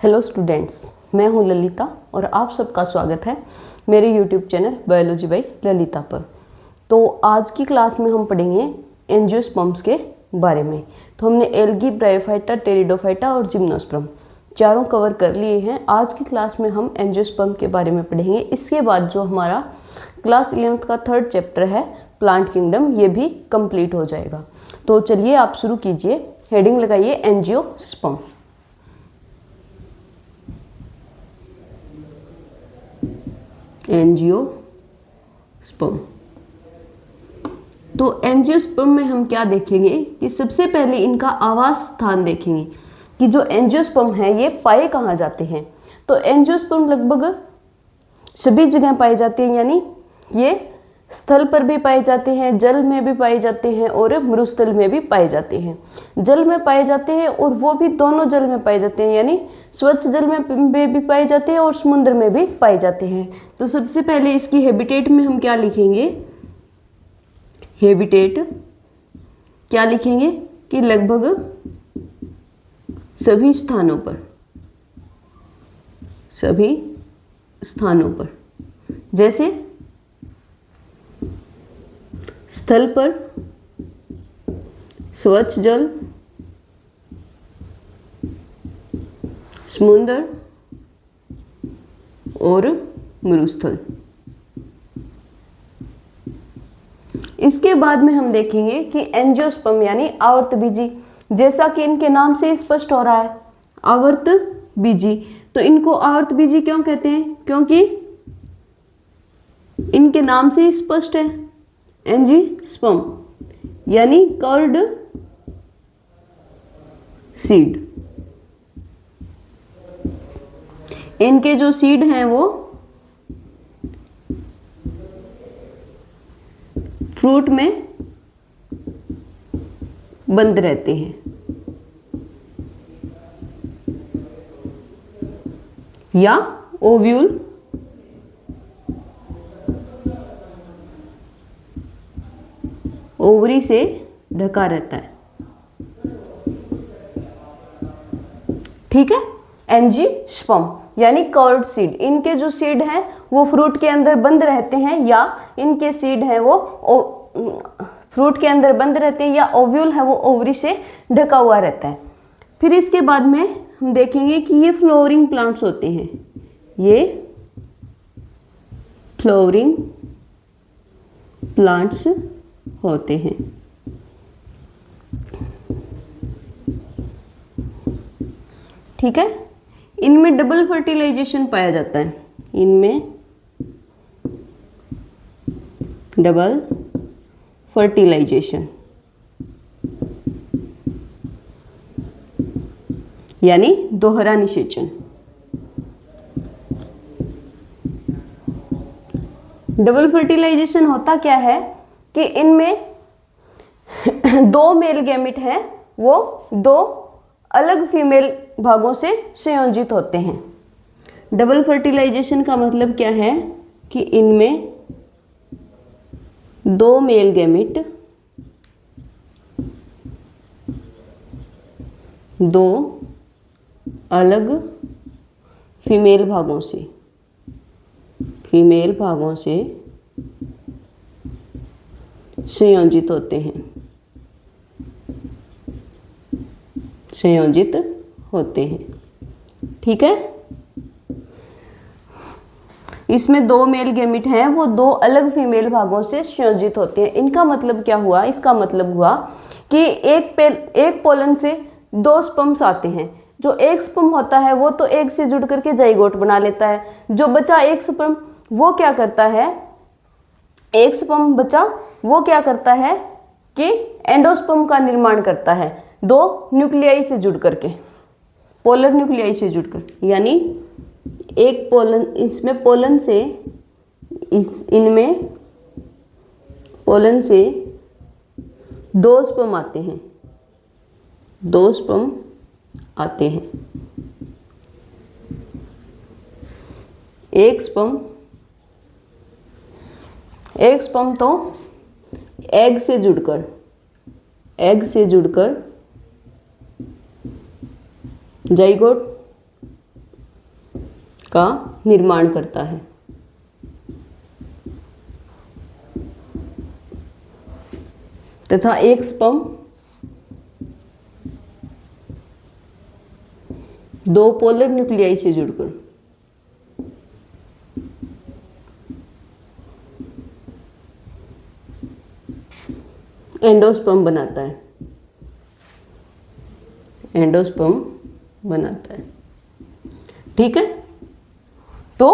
Hello students, मैं हूं ललिता और आप सबका स्वागत है मेरे YouTube channel biology by Lalita पर। तो आज की क्लास में हम पढ़ेंगे एंजियोस्पर्म्स के बारे में। तो हमने एल्गी, ब्रायोफाइटा, टेरिडोफाइटा और जिम्नोस्पर्म चारों कवर कर लिए हैं। आज की क्लास में हम एंजियोस्पर्म के बारे में पढ़ेंगे। इसके बाद जो हमारा क्लास 11th का 3rd चैप्टर है प्लांट किंगडम, ये भी कंप्लीट हो जाएगा। तो चलिए आप शुरू कीजिए। हेडिंग लगाइए एंजियोस्पर्म। एंजियोस्पर्म। तो एंजियोस्पर्म में हम क्या देखेंगे कि सबसे पहले इनका आवास स्थान देखेंगे कि जो एंजियोस्पर्म है ये पाए कहाँ जाते हैं। तो एंजियोस्पर्म लगभग सभी जगह पाए जाते हैं, यानी ये स्थल पर भी पाए जाते हैं, जल में भी पाए जाते हैं और मरुस्थल में भी पाए जाते हैं। जल में पाए जाते हैं और वो भी दोनों जल में पाए जाते हैं, यानी स्वच्छ जल में भी पाए जाते हैं और समुद्र में भी पाए जाते हैं। तो सबसे पहले इसकी हैबिटेट में हम क्या लिखेंगे, हैबिटेट क्या लिखेंगे कि लगभग सभी स्थानों पर, जैसे स्थल पर स्वच्छ जल, समुद्र और मरुस्थल। इसके बाद में हम देखेंगे कि एंजियोस्पर्म यानी आवर्तबीजी, जैसा कि इनके नाम से स्पष्ट हो रहा है आवर्तबीजी। तो इनको आवर्तबीजी क्यों कहते हैं? क्योंकि इनके नाम से स्पष्ट है एंजियोस्पर्म यानी कर्ड सीड। इनके जो सीड हैं वो फ्रूट में बंद रहते हैं या ओव्यूल ओवरी से ढका रहता है। ठीक है, एंजियोस्पर्म यानी कर्ड सीड। इनके जो सीड हैं वो फ्रूट के अंदर बंद रहते हैं, या इनके सीड हैं वो फ्रूट के अंदर बंद रहते हैं, या ओव्यूल है वो ओवरी से ढका हुआ रहता है। फिर इसके बाद में हम देखेंगे कि ये फ्लावरिंग प्लांट्स होते हैं, ये फ्लावरिंग प्लांट्स होते हैं। ठीक है, इनमें डबल फर्टिलाइजेशन पाया जाता है, इनमें डबल फर्टिलाइजेशन यानी दोहरा निषेचन। डबल फर्टिलाइजेशन होता क्या है कि इनमें दो मेल गैमेट हैं, वो दो अलग फीमेल भागों से संयोजित होते हैं। डबल फर्टिलाइजेशन का मतलब क्या है कि इनमें दो मेल गैमेट दो अलग फीमेल भागों से संयोजित होते हैं। ठीक है, इसमें दो मेल गैमेट हैं, वो दो अलग फीमेल भागों से संयोजित होते हैं। इनका मतलब क्या हुआ? इसका मतलब हुआ कि एक पोलन से दो स्पर्म्स आते हैं। जो एक स्पर्म होता है वो तो एग से जुड़ करके जाइगोट बना लेता है। जो बचा एक स्पर्म वो क्या करता है, एक स्पर्म बचा वो क्या करता है कि एंडोस्पर्म का निर्माण करता है, दो न्यूक्लियाई से जुड़ करके, पोलर न्यूक्लियाई से जुड़कर। यानी एक पोलन, इसमें पोलन से इनमें पोलन से दो स्पर्म आते हैं, एक स्पर्म तो एग से जुड़कर जाइगोट का निर्माण करता है। तथा एक स्पर्म दो पोलर न्यूक्लियाई से जुड़कर एंडोस्पर्म बनाता है। एंडोस्पर्म बनाता है, ठीक है। तो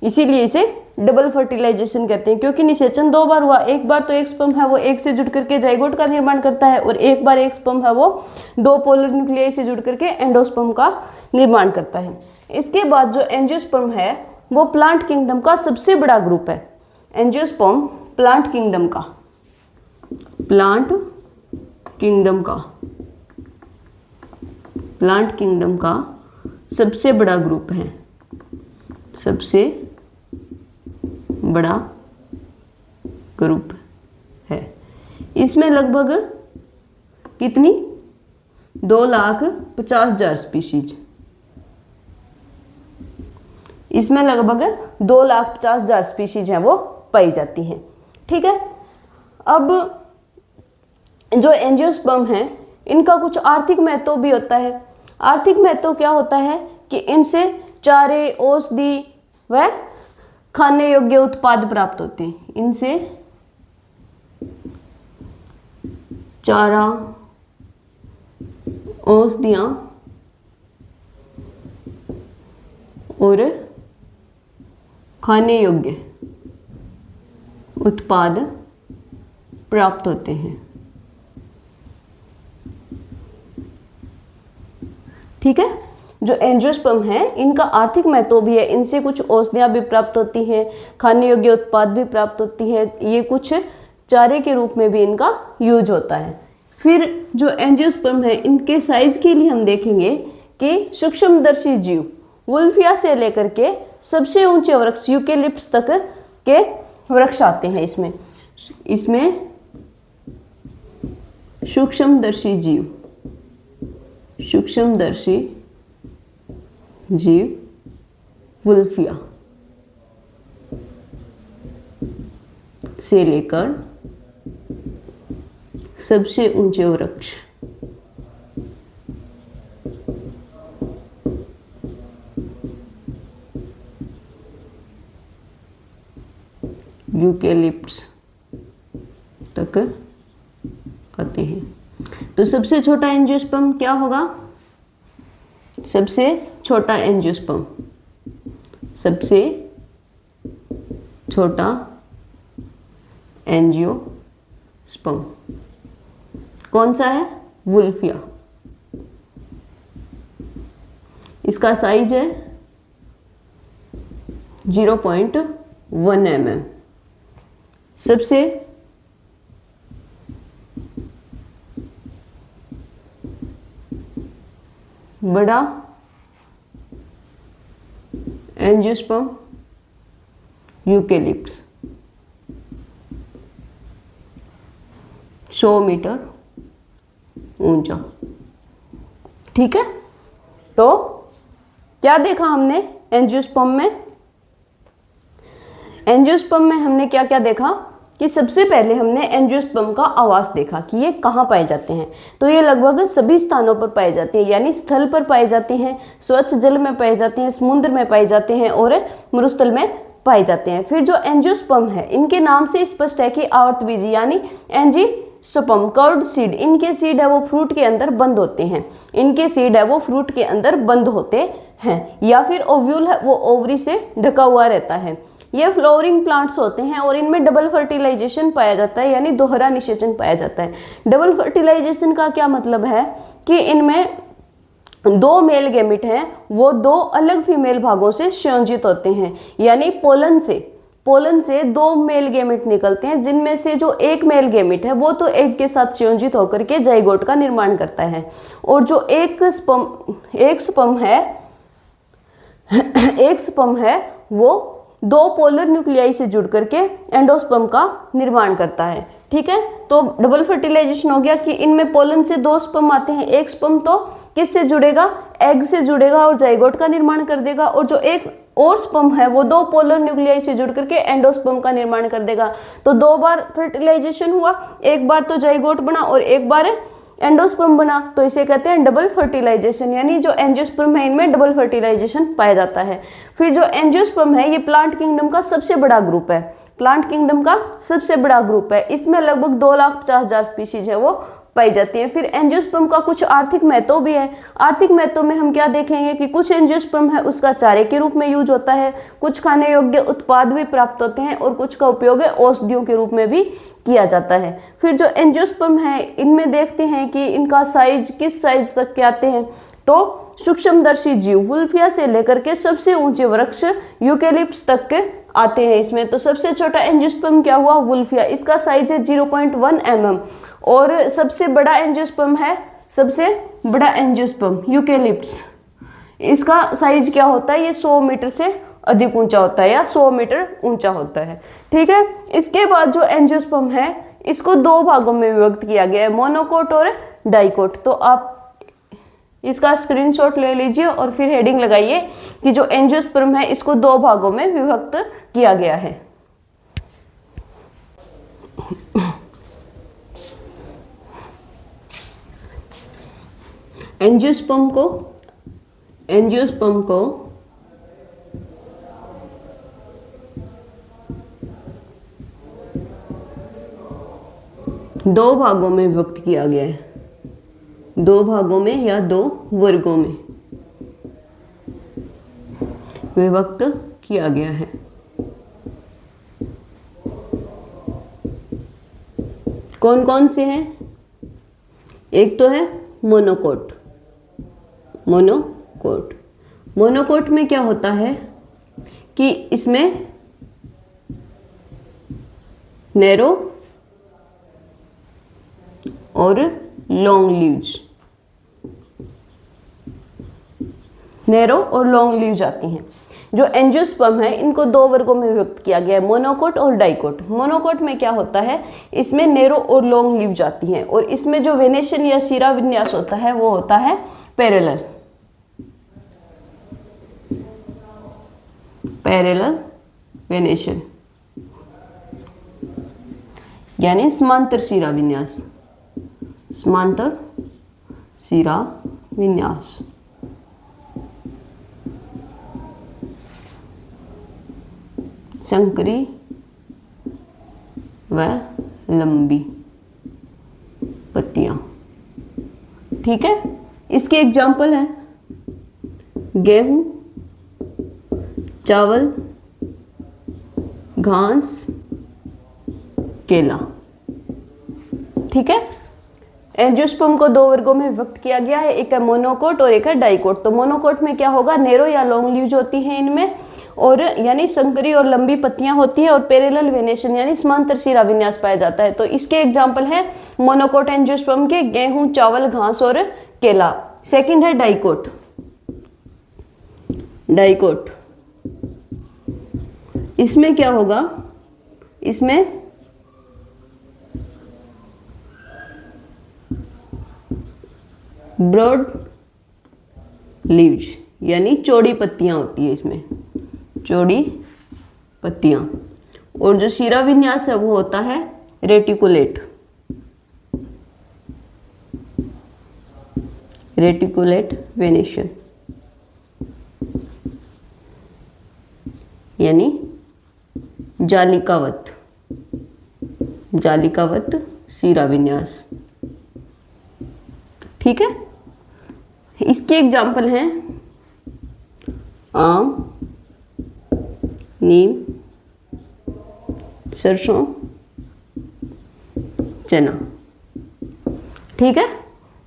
इसीलिए इसे डबल फर्टिलाइजेशन कहते हैं, क्योंकि निषेचन दो बार हुआ। एक बार तो एक स्पर्म है वो एक से जुड़ करके जाइगोट का निर्माण करता है, और एक बार एक स्पर्म है वो दो पोलर न्यूक्लियाई से जुड़ करके एंडोस्पर्म का निर्माण करता है। इसके बाद जो एंजियोस्पर्म है वो प्लांट किंगडम का सबसे बड़ा ग्रुप है। एंजियोस्पर्म प्लांट किंगडम का सबसे बड़ा ग्रुप है, सबसे बड़ा ग्रुप है। इसमें लगभग कितनी 2,50,000 स्पीशीज, इसमें लगभग 2,50,000 स्पीशीज हैं वो पाई जाती हैं, ठीक है। अब जो एंजियोस्पर्म है इनका कुछ आर्थिक महत्व भी होता है। आर्थिक महत्व क्या होता है कि इनसे चारे, औषधि व खाने योग्य उत्पाद प्राप्त होते हैं। इनसे चारा, औषधियाँ और खाने योग्य उत्पाद प्राप्त होते हैं, ठीक है। जो एंजियोस्पर्म है इनका आर्थिक महत्व भी है, इनसे कुछ औषधियाँ भी प्राप्त होती हैं, खाने योग्य उत्पाद भी प्राप्त होती है, ये कुछ चारे के रूप में भी इनका यूज होता है। फिर जो एंजियोस्पर्म है इनके साइज के लिए हम देखेंगे कि सूक्ष्मदर्शी जीव वुल्फिया से लेकर के सबसे ऊंचे वृक्ष यूकेलिप्टस तक के वृक्ष आते हैं। इसमें सूक्ष्मदर्शी जीव वुल्फिया से लेकर सबसे ऊंचे वृक्ष यूकेलिप्टस तक आते हैं। तो सबसे छोटा एंजियोस्पर्म क्या होगा? सबसे छोटा एंजियोस्पर्म कौन सा है? वुल्फिया। इसका साइज है 0.1 mm। सबसे बड़ा एंजियोस्पर्म यूकेलिप्टस 100 मीटर ऊंचा, ठीक है। तो क्या देखा हमने एंजियोस्पर्म में? एंजियोस्पर्म में हमने क्या क्या देखा कि सबसे पहले हमने एंजियोस्पर्म का आवास देखा कि ये कहाँ पाए जाते हैं। तो ये लगभग सभी स्थानों पर पाए जाते हैं, यानी स्थल पर पाए जाते हैं, स्वच्छ जल में पाए जाते हैं, समुद्र में पाए जाते हैं और मरुस्थल में पाए जाते हैं। फिर जो एंजियोस्पर्म है इनके नाम से स्पष्ट है कि आवर्तबीजी यानी एंजियोस्पर्म कर्व्ड सीड, इनके सीड है वो फ्रूट के अंदर बंद होते हैं, या फिर ओव्यूल है वो ओवरी से ढका हुआ रहता है। ये फ्लावरिंग प्लांट्स होते हैं और इनमें डबल फर्टिलाइजेशन पाया जाता है, यानी दोहरा निषेचन पाया जाता है। डबल फर्टिलाइजेशन का क्या मतलब है कि इनमें दो मेल गैमेट हैं वो दो अलग फीमेल भागों से संयोजित होते हैं, यानी पोलन से दो मेल गैमेट निकलते हैं, जिनमें से जो एक मेल गैमेट है वो तो एग के साथ संयोजित होकर के जाइगोट का निर्माण करता है, और जो एक स्पर्म है वो दो पोलर न्यूक्लियाई से जुड़ करके एंडोस्पर्म का निर्माण करता है, ठीक है। तो डबल फर्टिलाइजेशन हो गया कि इनमें पोलन से दो स्पर्म आते हैं, एक स्पर्म तो किससे जुड़ेगा? एग से जुड़ेगा और जाइगोट का निर्माण कर देगा, और जो एक और स्पर्म है वो 2 पोलर न्यूक्लियाई से जुड़ करके एंडोस्पर्म का निर्माण कर देगा। तो 2 बार फर्टिलाइजेशन हुआ, एक बार तो जाइगोट बना और एक बार एंडोस्पर्म बना, तो इसे कहते हैं डबल फर्टिलाइजेशन, यानी जो एंजियोस्पर्म है इनमें डबल फर्टिलाइजेशन पाया जाता है। फिर जो एंजियोस्पर्म है ये प्लांट किंगडम का सबसे बड़ा ग्रुप है, प्लांट किंगडम का सबसे बड़ा ग्रुप है, इसमें लगभग 2,50,000 स्पीशीज है वो पाई जाती है। फिर एंजियोस्पर्म का कुछ आर्थिक महत्व भी है। आर्थिक महत्व में हम क्या देखेंगे कि कुछ एंजियोस्पर्म है उसका चारे के रूप में यूज होता है, कुछ खाने योग्य उत्पाद भी प्राप्त होते हैं और कुछ का उपयोग औषधियों के रूप में भी किया जाता है। फिर जो एंजियोस्पर्म है इनमें देखते हैं कि इनका साइज किस साइज तक के आते हैं, तो सूक्ष्मदर्शी जीव वुल्फिया से लेकर के सबसे ऊंचे वृक्ष यूकेलिप्टस तक के आते हैं इसमें। तो सबसे छोटा एंजियोस्पर्म क्या हुआ, वुल्फिया, इसका साइज है 0.1 mm। और सबसे बड़ा एंजियोस्पर्म है, सबसे बड़ा एंजियोस्पर्म यूकेलिप्टस, इसका साइज क्या होता है, ये 100 मीटर से अधिक ऊंचा होता है या 100 मीटर ऊंचा होता है। ठीक है, इसके बाद जो एंजियोस्पर्म है इसको 2 भागों में विभक्त किया गया है, मोनोकोट और डाइकोट। तो आप इसका स्क्रीनशॉट ले लीजिए और फिर हेडिंग लगाइए कि जो एंजियोस्पर्म है इसको 2 भागों में विभक्त किया गया है। एंजियोस्पर्म को 2 भागों में विभक्त किया गया है, 2 भागों में या 2 वर्गों में विभक्त किया गया है। कौन कौन से हैं, एक तो है मोनोकोट। मोनोकोट में क्या होता है कि इसमें नैरो और लॉन्ग लीव्स, नैरो और लॉन्ग लीव्स आती हैं। जो एंजियोस्पर्म है इनको 2 वर्गों में विभक्त किया गया है, मोनोकोट और डाइकोट। मोनोकोट में क्या होता है, इसमें नैरो और लॉन्ग लीव्स आती हैं और इसमें जो वेनेशन या शिरा विन्यास होता है वो होता है पैरेलल वेनेशन, यानी समांतर शिरा विन्यास, समांतर शिरा विन्यास। संकरी व लंबी पत्तियां। ठीक है, इसके एग्जाम्पल हैं गेहूं, चावल, घास, केला। ठीक है, एंजियोस्पर्म को 2 वर्गों में विभक्त किया गया है, एक है मोनोकोट और एक है डाइकोट। तो मोनोकोट में क्या होगा, नैरो या लॉन्ग लीव्स होती हैं इनमें, और यानी संकरी और लंबी पत्तियां होती हैं, और पैरेलल वेनेशन यानी समांतर शिरा विन्यास पाया जाता है। तो इसके एग्जाम्पल हैं मोनोकोट एंजियोस्पर्म के गेहूं, चावल, घास और केला। सेकंड है डाइकोट। इसमें क्या होगा, इसमें ब्रॉड लीव्स यानी चौड़ी पत्तियां होती है, इसमें चौड़ी पत्तियां, और जो शिरा विन्यास है वो होता है रेटिकुलेट वेनेशन, यानी जालिकावत शिरा विन्यास। ठीक है, इसके एग्जाम्पल हैं आम, नीम, सरसों, चना। ठीक है,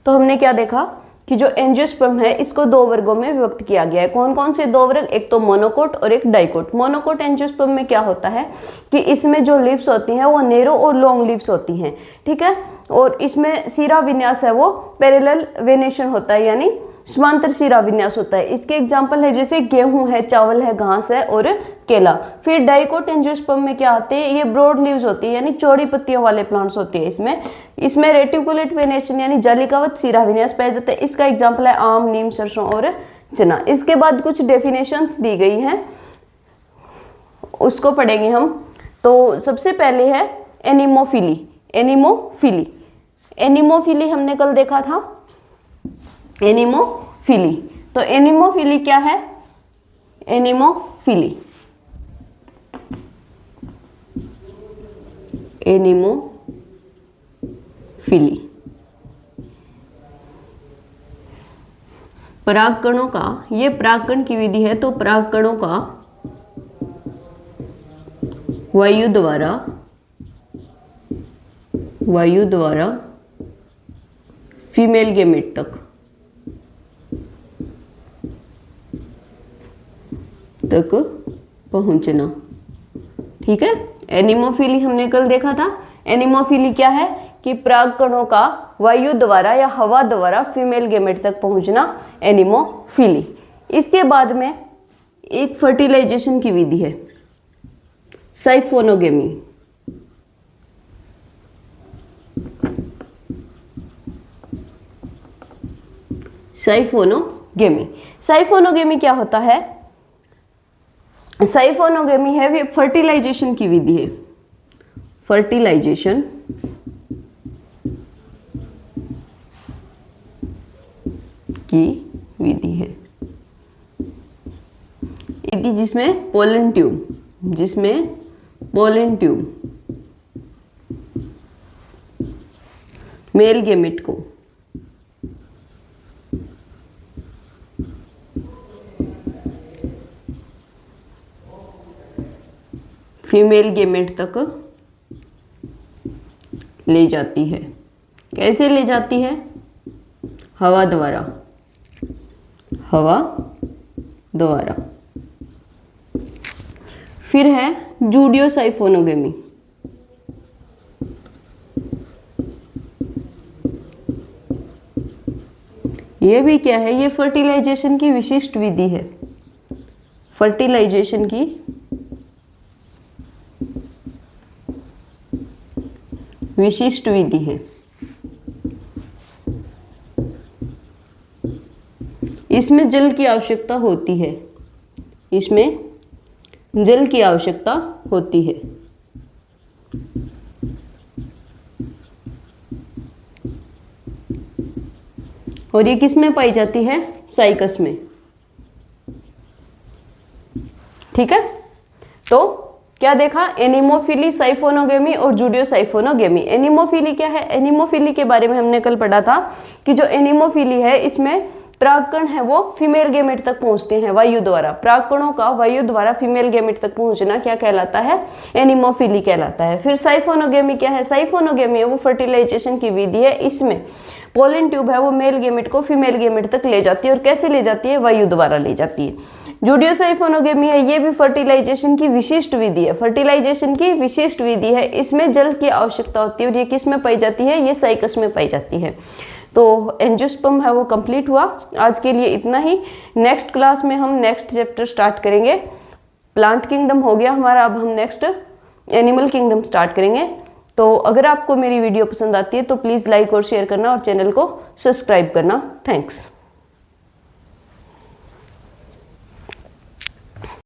तो हमने क्या देखा कि जो एंजियोस्पर्म है इसको 2 वर्गों में विभक्त किया गया है। कौन कौन से 2 वर्ग, एक तो मोनोकोट और एक डाइकोट। मोनोकोट एंजियोस्पर्म में क्या होता है कि इसमें जो लीव्स होती हैं वो नैरो और लॉन्ग लीव्स होती हैं। ठीक है, और इसमें शिरा विन्यास है वो पैरेलल वेनेशन होता है, यानी समांतर शिरा विन्यास होता है। इसके एग्जाम्पल है जैसे गेहूं है, चावल है, घास है और केला। फिर डाइकोट एंजियोस्पर्म में क्या आते हैं, ये ब्रॉड लीव्स होती है यानी चौड़ी पत्तियों वाले प्लांट्स होते हैं। इसमें रेटिकुलेट वेनेशन यानी जालिकावत शिरा विन्यास पाया जाता है। इसका एग्जाम्पल है आम, नीम, सरसों और पहुंचना। इसके बाद कुछ डेफिनेशंस दी गई हैं, उसको पढ़ेंगे हम। तो सबसे पहले है एनिमोफिली। एनिमोफिली, एनिमोफिली हमने कल देखा था, एनिमोफिली। तो एनिमोफिली क्या है? एनिमोफिली, एनिमोफिली परागकणों का, ये परागकण की विधि है, तो परागकणों का वायु द्वारा फीमेल गेमेट तक पहुंचना। ठीक है, एनिमोफिली हमने कल देखा था। एनिमोफिली क्या है कि परागकणों का वायु द्वारा या हवा द्वारा फीमेल गेमेट तक पहुंचना, एनिमोफिली। इसके बाद में एक फर्टिलाइजेशन की विधि है, साइफोनोगेमी। साइफोनोगेमी, साइफोनोगेमी क्या होता है? साइफोनोगेमी है वे फर्टिलाइजेशन की विधि है, फर्टिलाइजेशन की विधि है, विधि जिसमें पोलन ट्यूब मेल गेमेट को फीमेल गेमेट तक ले जाती है। कैसे ले जाती है? हवा द्वारा, फिर है जूडियोसाइफोनोगेमी। ये भी क्या है? ये फर्टिलाइजेशन की विशिष्ट विधि है, फर्टिलाइजेशन की विशिष्ट विधि है। इसमें जल की आवश्यकता होती है, इसमें जल की आवश्यकता होती है। और ये किस में पाई जाती है? साइकस में। ठीक है, तो क्या देखा? एनिमोफिली, साइफोनोगेमी और जूडियोसाइफोनोगेमी। एनिमोफिली क्या है? एनिमोफिली के बारे में हमने कल पढ़ा था कि जो एनिमोफिली है इसमें परागकण है वो फीमेल गेमेट तक पहुंचते हैं वायु द्वारा। परागकणों का वायु द्वारा फीमेल गेमेट तक पहुंचना क्या कहलाता है? एनिमोफिली कहलाता है। फिर साइफोनोगेमी क्या है? साइफोनोगेमी है वो फर्टिलाइजेशन की विधि है, इसमें पोलन ट्यूब है वो मेल गेमेट को फीमेल गेमेट तक ले जाती है। और कैसे ले जाती है? वायु द्वारा ले जाती है। जूडियोसाइफोनोगेमी है, ये भी फर्टिलाइजेशन की विशिष्ट विधि है, फर्टिलाइजेशन की विशिष्ट विधि है, इसमें जल की आवश्यकता होती है। और ये किस में पाई जाती है? ये साइकस में पाई जाती है। तो एंजियोस्पर्म है वो कंप्लीट हुआ। आज के लिए इतना ही। नेक्स्ट क्लास में हम नेक्स्ट चैप्टर स्टार्ट करेंगे। प्लांट किंगडम हो गया हमारा, अब हम नेक्स्ट एनिमल किंगडम स्टार्ट करेंगे। तो अगर आपको मेरी वीडियो पसंद आती है तो प्लीज़ लाइक और शेयर करना और चैनल को सब्सक्राइब करना। थैंक्स।